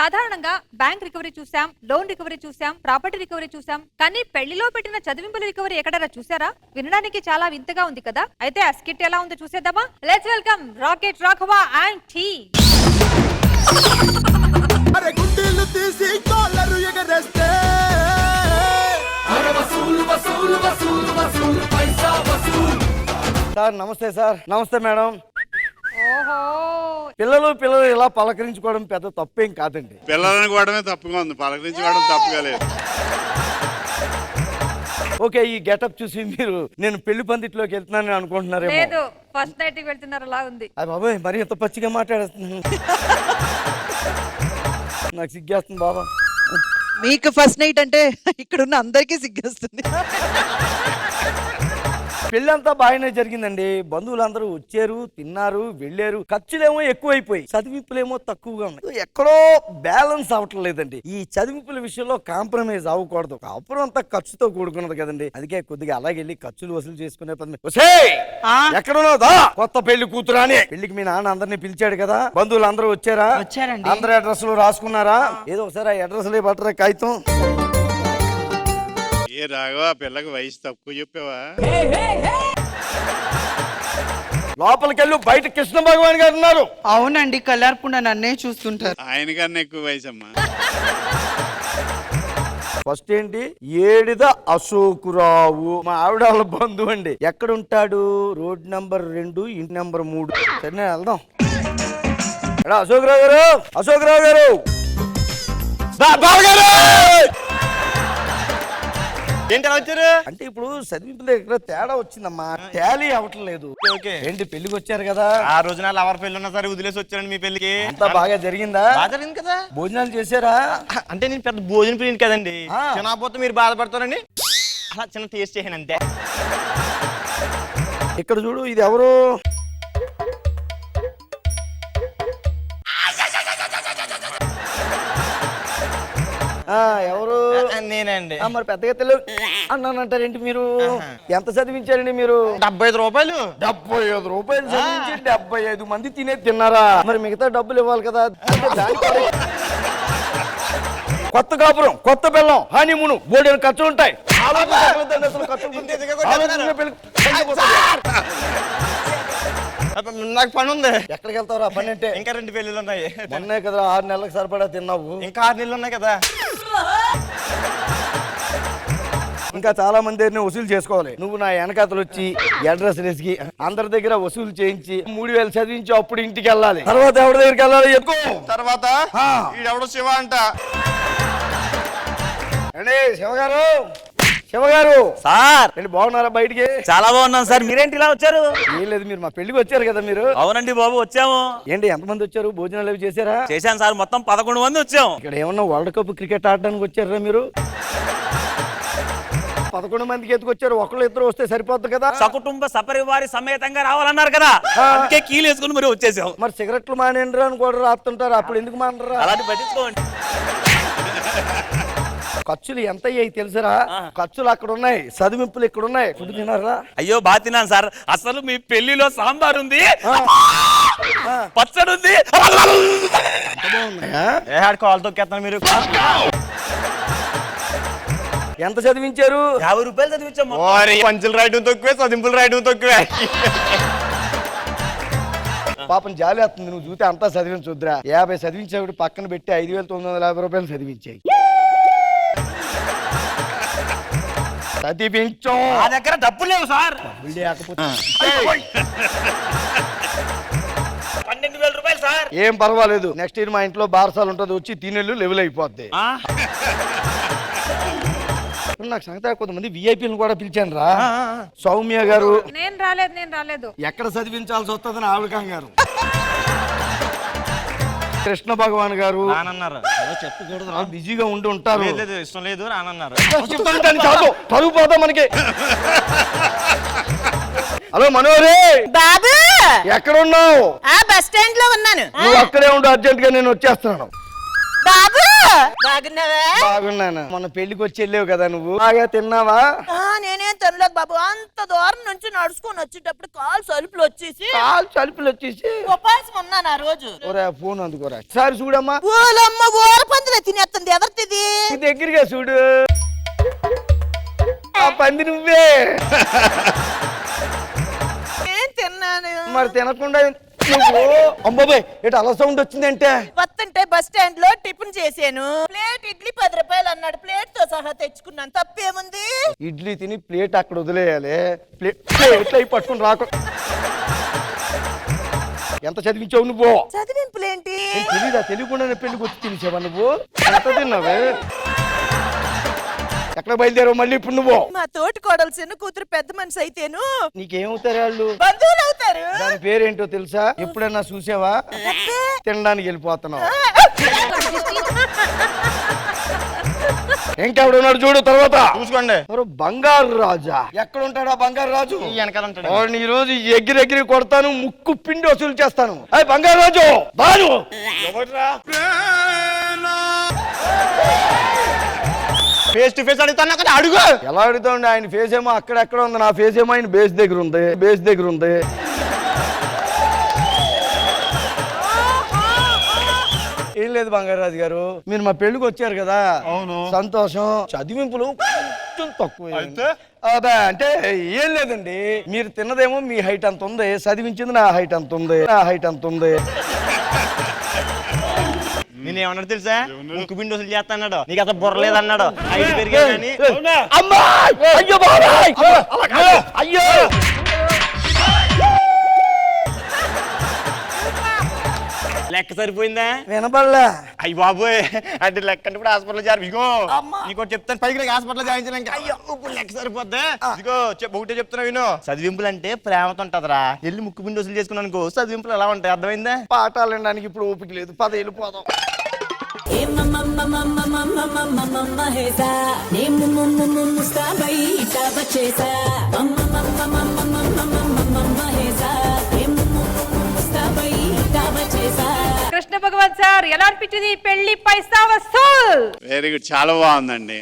సాధారణంగా bank recovery చూసాం, loan recovery చూసాం, ప్రాపర్టీ రికవరీ చూసాం, కానీ పెళ్లిలో పెట్టిన చదివింపుల రికవరీ ఎక్కడైనా చూసారా? వినడానికి చాలా వింతగా ఉంది కదా. అయితే ఆ స్కిట్ ఎలా ఉందో చూసేద్దామా. Let's welcome rocket Raghava and టీ. అరే గుండెలు తీసి కాలరు ఎగరేస్తే అరే వసూలు వసూలు వసూలు వసూలు పైసా వసూలు. సార్ నమస్తే. సార్ నమస్తే మేడం. ఓహో, పిల్లలు ఇలా పలకరించుకోవడం పెద్ద తప్పేం కాదండి. పిల్లలని కూడమే తప్పుగా ఉంది, పలకరించుకోవడం తప్పుగా లేదు. ఓకే, ఈ గెటప్ చూసి మీరు నేను పెళ్లి పందిట్లోకి వెళ్తున్నానని అనుకుంటున్నారేమో. లేదు, ఫస్ట్ నైట్ కి వెళ్తున్నారు అలా ఉంది. అది బాబాయ్ మరి ఎంత పచ్చిగా మాట్లాడేస్తున్నాను. నాకు సిగ్గేస్తుంది బాబా. మీకు ఫస్ట్ నైట్ అంటే ఇక్కడ ఉన్న అందరికీ సిగ్గేస్తుంది. పెళ్లి అంతా బాగానే జరిగిందండి. బంధువులందరూ వచ్చారు, తిన్నారు, వెళ్ళారు. ఖర్చులేమో ఎక్కువైపోయి, చదివింపులేమో తక్కువగా ఉన్నాయి. ఎక్కడో బ్యాలెన్స్ అవ్వటం లేదండి. ఈ చదివింపుల విషయంలో కాంప్రమైజ్ అవ్వకూడదు. అప్పురం అంతా ఖర్చుతో కూడుకున్నది కదండి. అందుకే కొద్దిగా అలాగే వెళ్ళి ఖర్చులు వసూలు చేసుకునే పని. ఎక్కడున్నావుదా కొత్త పెళ్లి కూతురా అని. పెళ్లికి మీ నాన్న అందరినీ పిలిచాడు కదా, బంధువులు అందరూ వచ్చారా? వచ్చారండి. అందరు అడ్రస్ లో రాసుకున్నారా? ఏదో ఒకసారి ఆ అడ్రస్ లే పట్టరా కాగితం. ఏ రాఘవ, పిల్లకి వయసు తక్కువ చెప్పావా? లోపలికెళ్ళు, బయట కృష్ణ భగవాన్ గారు ఉన్నారు. అవునండి, కళ్ళార్పుండా నన్నే చూస్తుంటారు. ఆయన కన్నా ఎక్కువ వయసు అమ్మా. ఫస్ట్ ఏంటి? ఏడిద అశోకురావు, మా ఆవిడ వాళ్ళ బంధువు అండి. ఎక్కడ ఉంటాడు? రోడ్ నంబర్ 2, ఇంటి నంబర్ 3. సరే వెళ్దాం. అశోకరావు గారు, అశోకరావు గారు, ఏంటి అలా వచ్చారు? అంటే ఇప్పుడు చదివింపుల దగ్గర తేడా వచ్చిందమ్మా, టాలీ అవ్వటం లేదు. ఏంటి పెళ్లికి వచ్చారు కదా? ఆ రోజున లవర్ పెళ్లి ఉన్నా సరే వదిలేసి వచ్చారండి మీ పెళ్లికి. అంతా బాగా జరిగిందా? బాగా జరిగింది కదా. భోజనాలు చేశారా? అంటే నేను పెద్ద భోజనం ప్రియుని కదండి. తినకపోతే మీరు బాధపడతారండి. అలా చిన్న టేస్ట్ చేసాను అంతే. ఇక్కడ చూడు, ఇది ఎవరు? ఎవరు? నేనండి. మరి పెద్దగా తెలియదు అన్నానంటారేంటి మీరు? ఎంత చదివించారండి మీరు? 75 రూపాయలు. 75 రూపాయలు చదివించి 75 మంది తిన్నారా? మరి మిగతా డబ్బులు ఇవ్వాలి కదా. కొత్త కాపురం, కొత్త బెల్లం, హనీమూన్, బోర్డు ఖర్చులు ఉంటాయి. నాకు పని ఉంది. ఎక్కడికి వెళ్తావు ఆ పని అంటే? ఇంకా 2 పెళ్లిలు ఉన్నాయి. ఉన్నాయి కదా, 6 నెలలకు సరిపడా తిన్నావు. ఇంకా 6 నెలలు ఉన్నాయి కదా. ఇంకా చాలా మంది వసూలు చేసుకోవాలి. నువ్వు నా వెనకాతలు వచ్చి అడ్రస్ వేసి అందరి దగ్గర వసూలు చేయించి 3000 చదివించి అప్పుడు ఇంటికి వెళ్ళాలి. తర్వాత ఎవరి దగ్గరికి వెళ్ళాలి చెప్పుకో. తర్వాత ఈడెవడో శివ అంట. శివగారు, శివగారు సార్ బాగున్నారా? బయటికి చాలా బాగున్నాం సార్. మీరేంటి ఇలా వచ్చారు? ఏం లేదు, మీరు మా పెళ్లికి వచ్చారు కదా మీరు. అవునండి బాబు, వచ్చాము. ఏంటి ఎంతమంది వచ్చారు? భోజనాలు అవి చేశారా? చేశాను సార్, మొత్తం 11 మంది వచ్చాం. ఇక్కడ ఏమన్నా వరల్డ్ కప్ క్రికెట్ ఆడడానికి వచ్చారా మీరు? 11 మందికి ఎత్తుకొచ్చారు. ఒకళ్ళు ఇద్దరు వస్తే సరిపోద్ది కదా. సకుటుంబ సపరివారి సమేతంగా రావాలన్నారు కదా, అందుకే కీలు వేసుకుని మరి వచ్చేసాం. మరి సిగరెట్లు మానేండ్రు అని కూడా రాస్తుంటారు, అప్పుడు ఎందుకు మానరా? అలాంటి పట్టించుకోండి. ఖర్చులు ఎంత అయ్యాయి తెలుసరా? ఖర్చులు అక్కడ ఉన్నాయి, చదివింపులు ఇక్కడ ఉన్నాయి. ఫుడ్ తినారా? అయ్యో బాగా తిన్నాను సార్. అసలు మీ పెళ్లిలో సాంబార్ ఉంది, పచ్చడి ఉంది. కాల్ తొక్కేస్తాను మీరు. ఎంత చదివించారు? 50 రూపాయలు చదివించాము. పంచులు రాయడం తక్కువే, చదింపులు రాయడం తక్కువే. పాపం జాలి వస్తుంది. నువ్వు చూస్తే అంతా చదివించొద్దురా. 50 చదివించేవాడు పక్కన పెట్టి 5950 రూపాయలు చదివించాయి. చదివించం. నా దగ్గర డబ్బులు లేవు సార్. 12,000 రూపాయలు సార్. ఏం పర్వాలేదు, నెక్స్ట్ ఇయర్ మా ఇంట్లో బారసాలు ఉంటుంది, వచ్చి తినేళ్ళు లెవెల్ అయిపోద్ది. నాకు సంగతి కొంతమంది విఐపీలను కూడా పిలిచాను రా. సౌమ్య గారు. నేను రాలేదు. ఎక్కడ చదివించాల్సి వస్తుందని ఆవిడ కంగారు. కృష్ణ భగవాన్ గారు చెప్పకూడదు, బిజీగా ఉండి ఉంటారు. ఇష్టం లేదు రానన్నారు. చదువు పోతా మనకి. హలో మనోరే బాబు, ఎక్కడ ఉన్నావు? బస్ స్టాండ్ లో ఉన్నాను. నువ్వు అక్కడే ఉండు, అర్జెంట్ గా నేను వచ్చేస్తున్నాను. బాబు బాగున్నావా? బాగున్నాను. మొన్న పెళ్లికి వచ్చి వెళ్ళావు కదా నువ్వు, బాగా తిన్నావా? నేనేం తినలేదు బాబు. అంత దూరం నుంచి నడుచుకొని వచ్చేటప్పుడు కాలు సలుపులు వచ్చేసి కాలు చలుపులు వచ్చేసి ఉపాసం ఉన్నాను ఆ రోజు. ఒరే ఫోన్ అందుకోరా సారి చూడమ్మా. ఊలమ్మ ఊర పందిలో తినేస్తుంది. ఎవరిది? ఈ దగ్గరగా చూడు, ఆ పంది నువ్వే. ఏం తిన్నాను? మరి తినకుండా అమ్మాబాయ్ ఎటు అలా సౌండ్ వచ్చిందంటే వస్తుంటే బస్ స్టాండ్ లో టిఫిన్ చేశాను. ప్లేట్ ఇడ్లీ 10 రూపాయలు అన్నాడు. ప్లేట్ తో సహా తెచ్చుకున్నాను. తప్పేముంది? ఇడ్లీ తిని ప్లేట్ అక్కడ వదిలేయాలి. ప్లేట్లు అయి పట్టుకుని రాకు. ఎంత చదివించావు నువ్వు? చదివింపులేంటి? తెలీదా? తెలియకుండానే పెళ్లికి వచ్చి తినేసావా నువ్వు? ఎంత తిన్నావే? ఎక్కడ బయలుదేరావు మళ్ళీ ఇప్పుడు నువ్వు? మా తోటి కోడలు చిన్న కూతురు పెద్ద మనిషి అయితేను నీకేమవుతారు వాళ్ళు? బంధువులు అవుతారు. దాని పేరేంటో తెలుసా? ఎప్పుడైనా చూసావా? తినడానికి వెళ్ళిపోతున్నావు. ఇంకెవడున్నాడు చూడు తర్వాత చూసుకోండి. ఎవరు? బంగారు రాజా. ఎక్కడ ఉంటాడా బంగారు రాజు? ఈ వెనకాల ఉంటాడు. వాడిని ఈ రోజు ఎగిరెగిరి కొడతాను, ముక్కు పిండి వసూలు చేస్తాను. అయ్యి బంగారు రాజు బాను. ఫేస్ టు ఫేస్ అడుగుతాను కదా, అడుగు. ఎలా అడుగుతాండి? ఆయన ఫేస్ ఏమో అక్కడెక్కడ ఉంది, నా ఫేస్ ఏమో ఆయన బేస్ దగ్గర ఉంది. బేస్ దగ్గర ఉంది. ఏం లేదు బంగారాజు గారు, మీరు మా పెళ్లికి వచ్చారు కదా. అవును. సంతోషం. చదివింపులు కొంచెం తక్కువ. అదే అంటే ఏం లేదండి, మీరు తిన్నదేమో మీ హైట్ అంత ఉంది, చదివించింది నా హైట్ అంత ఉంది. నా హైట్ అంత ఉంది. నేను ఏమన్నాడు తెలుసా? ముక్కు పిండి వసూలు చేస్తా అన్నాడు. నీకు అసలు బుర్రలేదన్నాడు. హైట్ పెరిగాని అమ్మా! అయ్యో బాబాయ్! అయ్యో! లెక్క సరిపోయిందా? వినబడలే. అయ్యి బాబోయ్, అంటే లెక్క అంటే ఇప్పుడు హాస్పిటల్ జాయిన్. ఇగో నీకు చెప్తాను, పైకి హాస్పిటల్ జాయిన్ చేయడానికి. అయ్యో ఇప్పుడు లెక్క సరిపోద్దా? ఇదిగో ఒకటే చెప్తున్నా విను. చదివింపులు అంటే ప్రేమతో ఉంటదిరా. వెళ్ళి ముక్కు పిండి వసూలు చేసుకున్నాను అనుకో, చదివింపులు ఎలా ఉంటాయి అర్థమైందా? పాఠాలు వినడానికి ఇప్పుడు ఓపిక లేదు. పద వెళ్ళిపోదాం. కృష్ణ భగవాన్ సార్ ఎలా అనిపించింది పెళ్లి పైసా వసూల్? వెరీ గుడ్, చాలా బాగుందండి.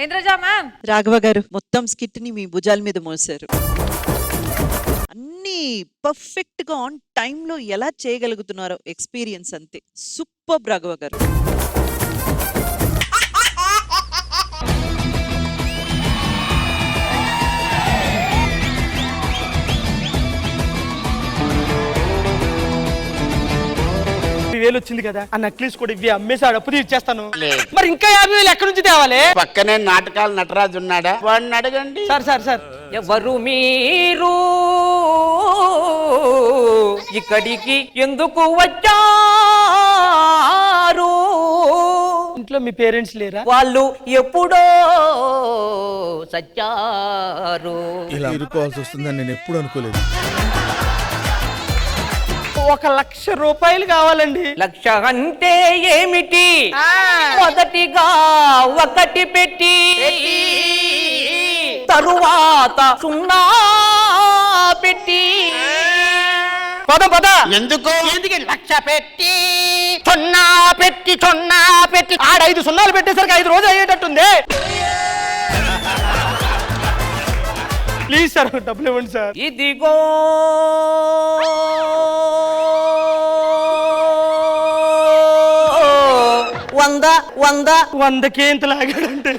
ఇంద్రజా మ్యామ్. రాఘవ గారు మొత్తం స్కిట్ ని మీ భుజాల మీద మోసారు. అన్ని పర్ఫెక్ట్ గా ఆన్ టైమ్ లో ఎలా చేయగలుగుతున్నారో ఎక్స్పీరియన్స్ అంతే. సూపర్ రాఘవ గారు. వేలు వచ్చింది కదా, ఆ నక్లీస్ కూడా ఇవి అమ్మేసాడు, అప్పు తీర్చేస్తాను. మరి ఇంకా 50,000 ఎక్కడి నుంచి తేవాలి? పక్కనే నాటకాలు నటరాజు ఉన్నాడా, వాడిని అడగండి. సార్ సార్ సార్ ఎవరు మీరు ఇక్కడికి ఎందుకు వచ్చారు? ఇంట్లో మీ పేరెంట్స్ లేరా? వాళ్ళు ఎప్పుడో సచ్చారు. ఇలా ఇరుకోవాల్సి వస్తుందని నేను ఎప్పుడు అనుకోలేదు. 1,00,000 రూపాయలు కావాలండి. 1,00,000 అంటే ఏమిటి? మొదటిగా 1 పెట్టి తరువాత 0 పెట్టి పద ఎందుకు? 1,00,000 పెట్టి 0 పెట్టి ఆడ 5 సున్నాలు పెట్టేసరికి 5 రోజులు అయ్యేటట్టుంది. ప్లీజ్ సార్ డబ్బులు ఇవ్వండి సార్. ఇదిగో 100కి ఎంత లాగాడంటే